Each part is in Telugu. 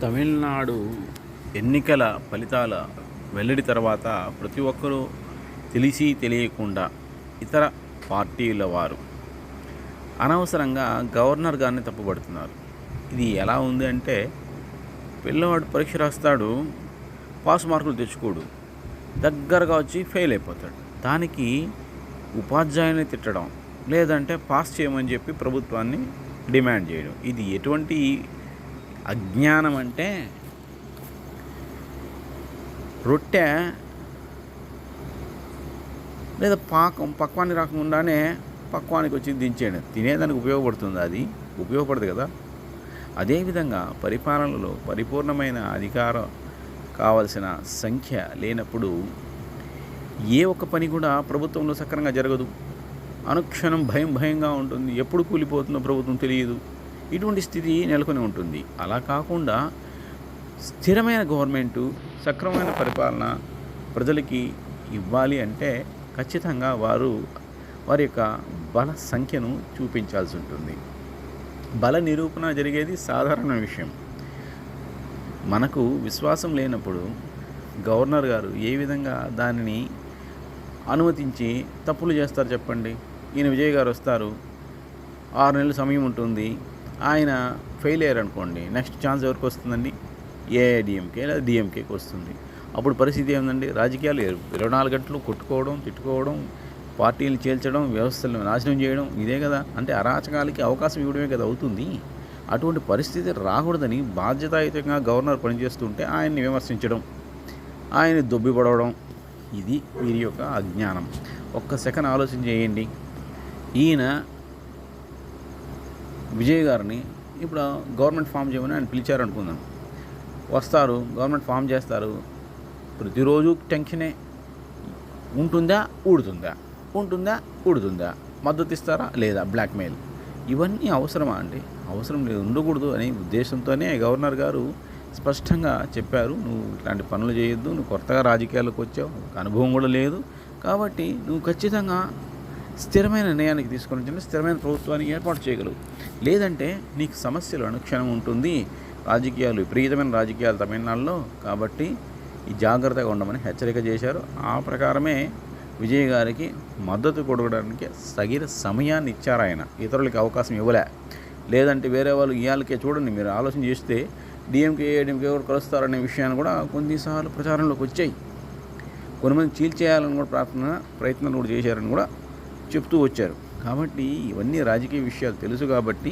తమిళనాడు ఎన్నికల ఫలితాల వెల్లడి తర్వాత ప్రతి ఒక్కరూ తెలిసి తెలియకుండా ఇతర పార్టీల వారు అనవసరంగా గవర్నర్ గారిని తప్పుపడుతున్నారు. ఇది ఎలా ఉంది అంటే, పిల్లవాడు పరీక్ష రాస్తాడు, పాస్ మార్కులు తెచ్చుకోడు, దగ్గరగా వచ్చి ఫెయిల్ అయిపోతాడు. దానికి ఉపాధ్యాయుని తిట్టడం, లేదంటే పాస్ చేయమని చెప్పి ప్రభుత్వాన్ని డిమాండ్ చేయడం. ఇది ఎటువంటి అజ్ఞానం అంటే, రొట్టె లేదా పాకం పక్వానికి రాకుండానే పక్వానికి వచ్చి దించేయడం తినేదానికి ఉపయోగపడుతుంది. అది ఉపయోగపడదు కదా. అదేవిధంగా పరిపాలనలో పరిపూర్ణమైన అధికారం కావలసిన సంఖ్య లేనప్పుడు ఏ ఒక్క పని కూడా ప్రభుత్వంలో సక్రమంగా జరగదు. అనుక్షణం భయంగా ఉంటుంది. ఎప్పుడు కూలిపోతుందో ప్రభుత్వం తెలియదు. ఇటువంటి స్థితి నెలకొని ఉంటుంది. అలా కాకుండా స్థిరమైన గవర్నమెంటు, సక్రమమైన పరిపాలన ప్రజలకి ఇవ్వాలి అంటే ఖచ్చితంగా వారి యొక్క బల సంఖ్యను చూపించాల్సి ఉంటుంది. బల నిరూపణ జరిగేది సాధారణ విషయం. మనకు విశ్వాసం లేనప్పుడు గవర్నర్ గారు ఏ విధంగా దానిని అనుమతించి తప్పులు చేస్తారు చెప్పండి. ఈయన విజయ్ గారు వస్తారు, 6 నెలల సమయం ఉంటుంది. ఆయన ఫెయిల్ అయ్యారు అనుకోండి, నెక్స్ట్ ఛాన్స్ ఎవరికి వస్తుందండి? ఏఐడిఎంకే లేదా డిఎంకేకి వస్తుంది. అప్పుడు పరిస్థితి ఏంటండి? రాజకీయాలు 24 గంటలు కొట్టుకోవడం, తిట్టుకోవడం, పార్టీలు చేల్చడం, వ్యవస్థలను నాశనం చేయడం, ఇదే కదా. అంటే అరాచకాలకి అవకాశం ఇవ్వడమే కదా అవుతుంది. అటువంటి పరిస్థితి రాకూడదని బాధ్యతాయుతంగా గవర్నర్ పనిచేస్తుంటే ఆయన్ని విమర్శించడం, ఆయన్ని దొబ్బిపడవడం, ఇది వీరి యొక్క అజ్ఞానం. ఒక్క సెకండ్ ఆలోచన చేయండి. ఈయన విజయ్ గారిని ఇప్పుడు గవర్నమెంట్ ఫామ్ చేయమని ఆయన పిలిచారు అనుకుందాం. వస్తారు, గవర్నమెంట్ ఫామ్ చేస్తారు. ప్రతిరోజు టెన్షనే. ఉంటుందా ఊడుతుందా, మద్దతు ఇస్తారా లేదా, బ్లాక్మెయిల్. ఇవన్నీ అవసరమా అండి? అవసరం లేదు, ఉండకూడదు అనే ఉద్దేశంతోనే గవర్నర్ గారు స్పష్టంగా చెప్పారు. నువ్వు ఇట్లాంటి పనులు చేయొద్దు, నువ్వు కొత్తగా రాజకీయాల్లోకి వచ్చావు, అనుభవం కూడా లేదు, కాబట్టి నువ్వు ఖచ్చితంగా స్థిరమైన నిర్ణయానికి తీసుకొని స్థిరమైన ప్రభుత్వానికి ఏర్పాటు చేయగలవు. లేదంటే నీకు సమస్యలు అనుక్షణం ఉంటుంది. విపరీతమైన రాజకీయాలు తమిళనాడులో, కాబట్టి ఈ జాగ్రత్తగా ఉండమని హెచ్చరిక చేశారు. ఆ ప్రకారమే విజయ్ గారికి మద్దతు కొడగడానికి తగిన సమయాన్ని ఇచ్చారు ఆయన. ఇతరులకి అవకాశం ఇవ్వలే. లేదంటే వేరే వాళ్ళు ఇవాళకే చూడండి, మీరు ఆలోచన చేస్తే డిఎంకే ఏఐడిఎంకే కూడా కలుస్తారనే విషయాన్ని కూడా కొన్నిసార్లు ప్రచారంలోకి వచ్చాయి. కొంతమంది చీల్చేయాలని కూడా ప్రయత్నాలు కూడా చేశారని కూడా చెప్తూ వచ్చారు. కాబట్టి ఇవన్నీ రాజకీయ విషయాలు తెలుసు కాబట్టి,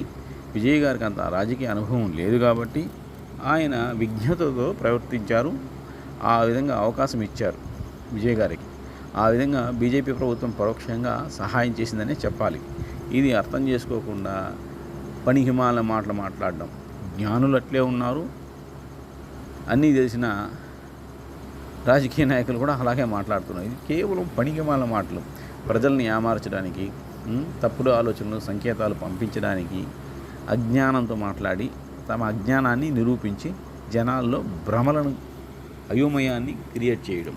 విజయ్ గారికి అంత రాజకీయ అనుభవం లేదు కాబట్టి ఆయన విజ్ఞతతో ప్రవర్తించారు. ఆ విధంగా అవకాశం ఇచ్చారు విజయ్ గారికి. ఆ విధంగా బీజేపీ ప్రభుత్వం పరోక్షంగా సహాయం చేసిందనే చెప్పాలి. ఇది అర్థం చేసుకోకుండా పనికిమాల మాటలు మాట్లాడడం. జ్ఞానులు అట్లే ఉన్నారు, అన్నీ తెలిసిన రాజకీయ నాయకులు కూడా అలాగే మాట్లాడుతున్నారు. ఇది కేవలం పనికిమాల మాటలు, ప్రజల్ని ఏమార్చడానికి, తప్పుడు ఆలోచనలు, సంకేతాలు పంపించడానికి, అజ్ఞానంతో మాట్లాడి తమ అజ్ఞానాన్ని నిరూపించి జనాల్లో భ్రమలను, అయోమయాన్ని క్రియేట్ చేయడం.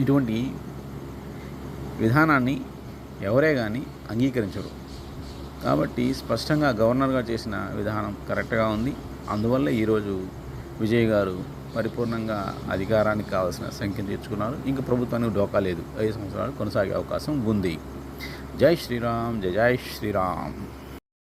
ఇటువంటి విధానాన్ని ఎవరే కానీ అంగీకరించరు. కాబట్టి స్పష్టంగా గవర్నర్గా చేసిన విధానం కరెక్ట్గా ఉంది. అందువల్ల ఈరోజు విజయ్ గారు పరిపూర్ణంగా అధికారానికి కావాల్సిన సంఖ్యను తెచ్చుకున్నారు. ఇంకా ప్రభుత్వానికి డోకా లేదు. 5 సంవత్సరాలు కొనసాగే అవకాశం ఉంది. జై శ్రీరామ్, జై శ్రీరామ్.